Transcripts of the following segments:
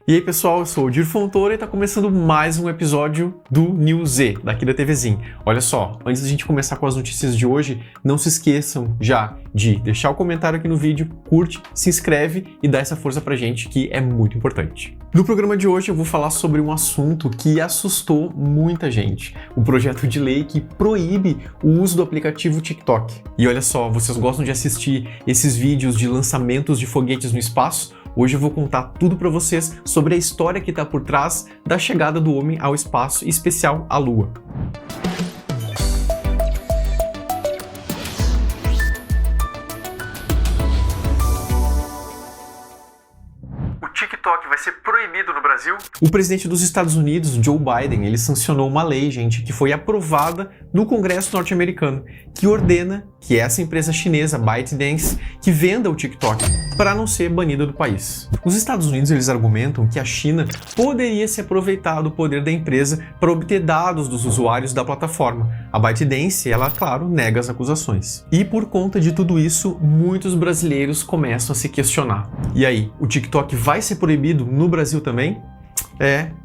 E aí pessoal, eu sou o Dir Fontoura e está começando mais um episódio do News Z, daqui da TVzinho. Olha só, antes da gente começar com as notícias de hoje, não se esqueçam já de deixar o comentário aqui no vídeo, curte, se inscreve e dá essa força pra gente que é muito importante. No programa de hoje eu vou falar sobre um assunto que assustou muita gente, o projeto de lei que proíbe o uso do aplicativo TikTok. E olha só, vocês gostam de assistir esses vídeos de lançamentos de foguetes no espaço? Hoje eu vou contar tudo para vocês sobre a história que está por trás da chegada do homem ao espaço, em especial à Lua. O TikTok vai ser proibido no Brasil? O presidente dos Estados Unidos, Joe Biden, ele sancionou uma lei, gente, que foi aprovada no Congresso norte-americano, que ordena que essa empresa chinesa, ByteDance, que venda o TikTok para não ser banida do país. Os Estados Unidos, eles argumentam que a China poderia se aproveitar do poder da empresa para obter dados dos usuários da plataforma. A ByteDance, ela, claro, nega as acusações. E por conta de tudo isso, muitos brasileiros começam a se questionar. E aí, o TikTok vai ser proibido no Brasil também?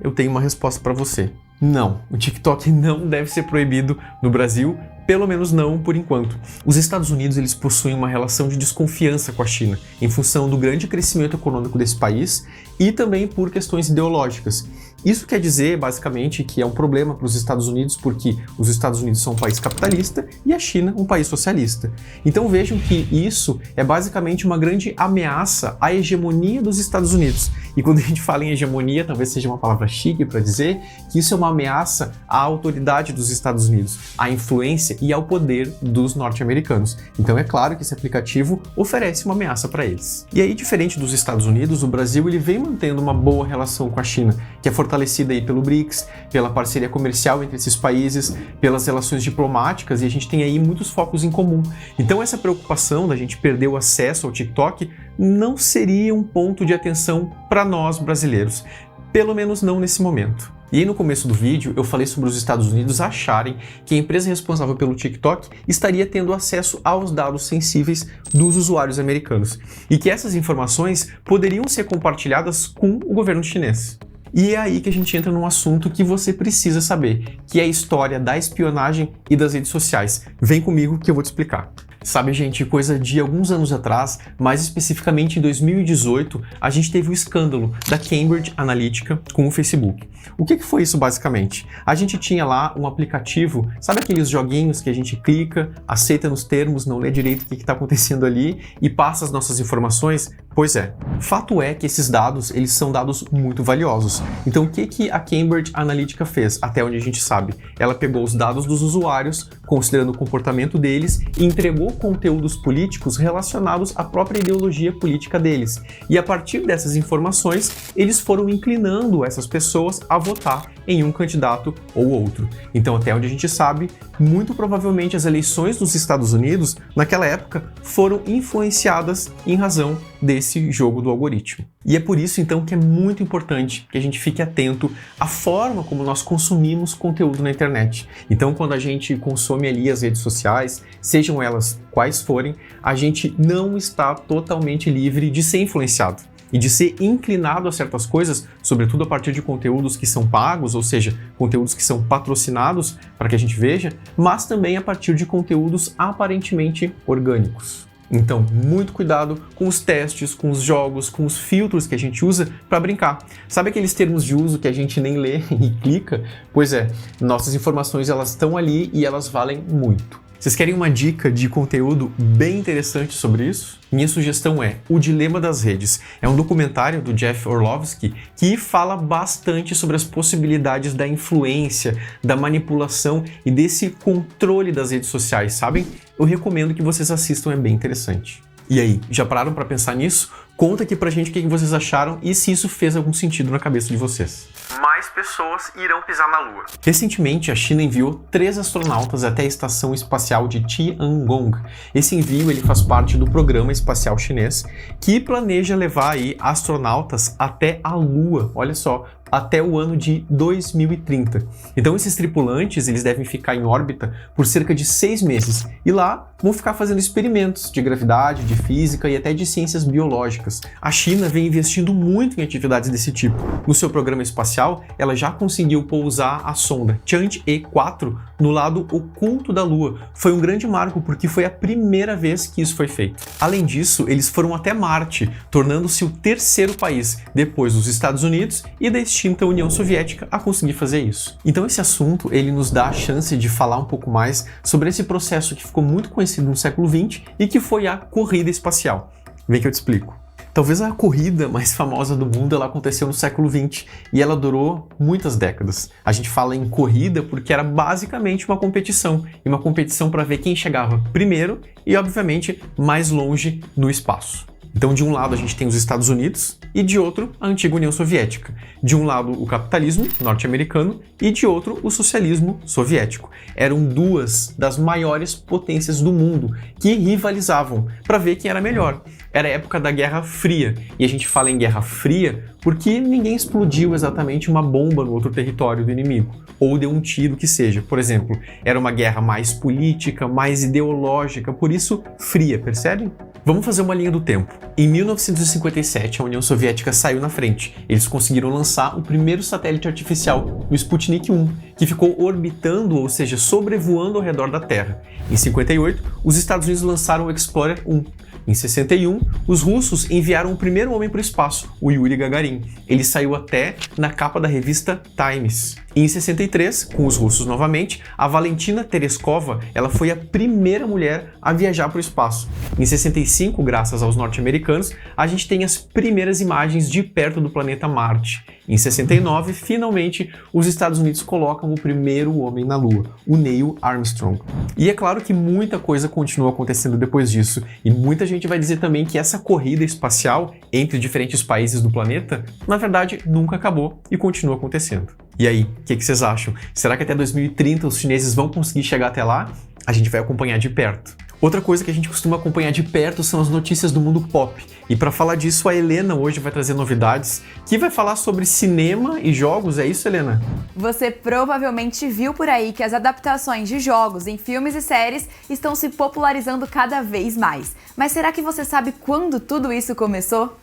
Eu tenho uma resposta para você. Não, o TikTok não deve ser proibido no Brasil, pelo menos não por enquanto. Os Estados Unidos, eles possuem uma relação de desconfiança com a China, em função do grande crescimento econômico desse país e também por questões ideológicas. Isso quer dizer, basicamente, que é um problema para os Estados Unidos, porque os Estados Unidos são um país capitalista e a China um país socialista. Então vejam que isso é basicamente uma grande ameaça à hegemonia dos Estados Unidos. E quando a gente fala em hegemonia, talvez seja uma palavra chique para dizer que isso é uma ameaça à autoridade dos Estados Unidos, à influência e ao poder dos norte-americanos. Então é claro que esse aplicativo oferece uma ameaça para eles. E aí, diferente dos Estados Unidos, o Brasil ele vem mantendo uma boa relação com a China, que é fortalecida aí pelo BRICS, pela parceria comercial entre esses países, pelas relações diplomáticas, e a gente tem aí muitos focos em comum. Então essa preocupação da gente perder o acesso ao TikTok não seria um ponto de atenção para nós brasileiros, pelo menos não nesse momento. E aí no começo do vídeo eu falei sobre os Estados Unidos acharem que a empresa responsável pelo TikTok estaria tendo acesso aos dados sensíveis dos usuários americanos e que essas informações poderiam ser compartilhadas com o governo chinês. E é aí que a gente entra num assunto que você precisa saber, que é a história da espionagem e das redes sociais. Vem comigo que eu vou te explicar. Sabe, gente, coisa de alguns anos atrás, mais especificamente em 2018, a gente teve o escândalo da Cambridge Analytica com o Facebook. O que foi isso basicamente? A gente tinha lá um aplicativo, sabe aqueles joguinhos que a gente clica, aceita nos termos, não lê direito o que está acontecendo ali e passa as nossas informações? Pois é. Fato é que esses dados, eles são dados muito valiosos. Então o que a Cambridge Analytica fez? Até onde a gente sabe. Ela pegou os dados dos usuários, considerando o comportamento deles, e entregou conteúdos políticos relacionados à própria ideologia política deles. E a partir dessas informações, eles foram inclinando essas pessoas a votar em um candidato ou outro. Então, até onde a gente sabe, muito provavelmente as eleições dos Estados Unidos, naquela época, foram influenciadas em razão desse jogo do algoritmo. E é por isso, então, que é muito importante que a gente fique atento à forma como nós consumimos conteúdo na internet. Então, quando a gente consome ali as redes sociais, sejam elas quais forem, a gente não está totalmente livre de ser influenciado e de ser inclinado a certas coisas, sobretudo a partir de conteúdos que são pagos, ou seja, conteúdos que são patrocinados para que a gente veja, mas também a partir de conteúdos aparentemente orgânicos. Então, muito cuidado com os testes, com os jogos, com os filtros que a gente usa para brincar. Sabe aqueles termos de uso que a gente nem lê e clica? Pois é, nossas informações elas estão ali e elas valem muito. Vocês querem uma dica de conteúdo bem interessante sobre isso? Minha sugestão é O Dilema das Redes. É um documentário do Jeff Orlovsky que fala bastante sobre as possibilidades da influência, da manipulação e desse controle das redes sociais, sabem? Eu recomendo que vocês assistam, é bem interessante. E aí, já pararam para pensar nisso? Conta aqui pra gente o que vocês acharam e se isso fez algum sentido na cabeça de vocês. Mais pessoas irão pisar na Lua. Recentemente, a China enviou 3 astronautas até a Estação Espacial de Tiangong. Esse envio ele faz parte do programa espacial chinês, que planeja levar aí astronautas até a Lua. Olha só, até o ano de 2030. Então esses tripulantes eles devem ficar em órbita por cerca de 6 meses e lá vão ficar fazendo experimentos de gravidade, de física e até de ciências biológicas. A China vem investindo muito em atividades desse tipo. No seu programa espacial, ela já conseguiu pousar a sonda Chang'e-4 no lado oculto da Lua. Foi um grande marco porque foi a primeira vez que isso foi feito. Além disso, eles foram até Marte, tornando-se o terceiro país, depois dos Estados Unidos e da extinta União Soviética, a conseguir fazer isso. Então esse assunto ele nos dá a chance de falar um pouco mais sobre esse processo que ficou muito conhecido no século XX e que foi a corrida espacial. Vem que eu te explico. Talvez a corrida mais famosa do mundo ela aconteceu no século XX e ela durou muitas décadas. A gente fala em corrida porque era basicamente uma competição, e uma competição para ver quem chegava primeiro e, obviamente, mais longe no espaço. Então, de um lado a gente tem os Estados Unidos e de outro a antiga União Soviética. De um lado o capitalismo norte-americano e de outro o socialismo soviético. Eram duas das maiores potências do mundo que rivalizavam para ver quem era melhor. Era a época da Guerra Fria, e a gente fala em Guerra Fria porque ninguém explodiu exatamente uma bomba no outro território do inimigo, ou deu um tiro que seja. Por exemplo, era uma guerra mais política, mais ideológica, por isso fria, percebem? Vamos fazer uma linha do tempo. Em 1957, a União Soviética saiu na frente. Eles conseguiram lançar o primeiro satélite artificial, o Sputnik 1, que ficou orbitando, ou seja, sobrevoando ao redor da Terra. Em 58, os Estados Unidos lançaram o Explorer 1. Em 61, os russos enviaram o primeiro homem para o espaço, o Yuri Gagarin. Ele saiu até na capa da revista Times. E em 63, com os russos novamente, a Valentina Tereskova ela foi a primeira mulher a viajar para o espaço. Em 65, graças aos norte-americanos, a gente tem as primeiras imagens de perto do planeta Marte. Em 69, finalmente, os Estados Unidos colocam o primeiro homem na Lua, o Neil Armstrong. E é claro que muita coisa continua acontecendo depois disso, e muita gente vai dizer também que essa corrida espacial entre diferentes países do planeta, na verdade, nunca acabou e continua acontecendo. E aí, o que vocês acham? Será que até 2030 os chineses vão conseguir chegar até lá? A gente vai acompanhar de perto. Outra coisa que a gente costuma acompanhar de perto são as notícias do mundo pop. E para falar disso, a Helena hoje vai trazer novidades, que vai falar sobre cinema e jogos. É isso, Helena? Você provavelmente viu por aí que as adaptações de jogos em filmes e séries estão se popularizando cada vez mais. Mas será que você sabe quando tudo isso começou?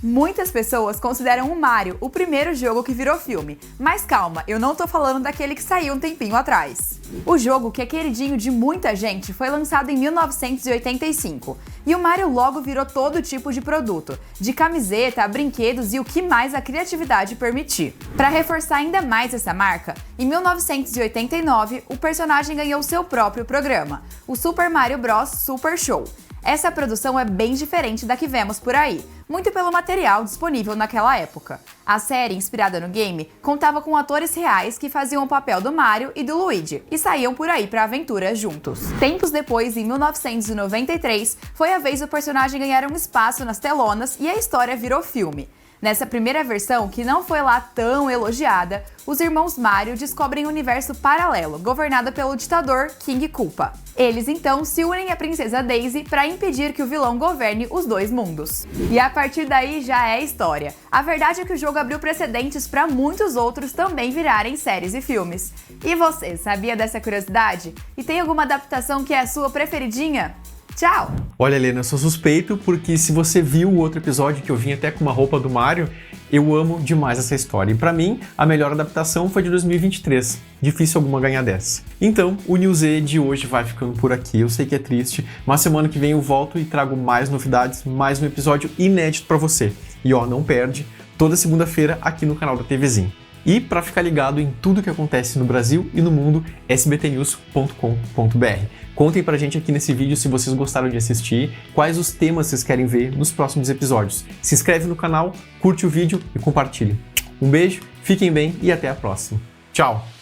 Muitas pessoas consideram o Mario o primeiro jogo que virou filme, mas calma, eu não tô falando daquele que saiu um tempinho atrás. O jogo, que é queridinho de muita gente, foi lançado em 1985, e o Mario logo virou todo tipo de produto, de camiseta, brinquedos e o que mais a criatividade permitir. Para reforçar ainda mais essa marca, em 1989 o personagem ganhou seu próprio programa, o Super Mario Bros. Super Show. Essa produção é bem diferente da que vemos por aí, muito pelo material disponível naquela época. A série, inspirada no game, contava com atores reais que faziam o papel do Mario e do Luigi, e saíam por aí para aventuras juntos. Tempos depois, em 1993, foi a vez do personagem ganhar um espaço nas telonas e a história virou filme. Nessa primeira versão, que não foi lá tão elogiada, os irmãos Mario descobrem um universo paralelo, governado pelo ditador King Koopa. Eles então se unem à princesa Daisy para impedir que o vilão governe os dois mundos. E a partir daí já é história. A verdade é que o jogo abriu precedentes para muitos outros também virarem séries e filmes. E você, sabia dessa curiosidade? E tem alguma adaptação que é a sua preferidinha? Tchau! Olha, Helena, eu sou suspeito porque se você viu o outro episódio que eu vim até com uma roupa do Mario, eu amo demais essa história. E pra mim, a melhor adaptação foi de 2023. Difícil alguma ganhar dessa. Então, o News E de hoje vai ficando por aqui. Eu sei que é triste, mas semana que vem eu volto e trago mais novidades, mais um episódio inédito pra você. E ó, não perde, toda segunda-feira aqui no canal da TVzinho. E para ficar ligado em tudo que acontece no Brasil e no mundo, sbtnews.com.br. Contem pra gente aqui nesse vídeo se vocês gostaram de assistir, quais os temas vocês querem ver nos próximos episódios. Se inscreve no canal, curte o vídeo e compartilha. Um beijo, fiquem bem e até a próxima. Tchau!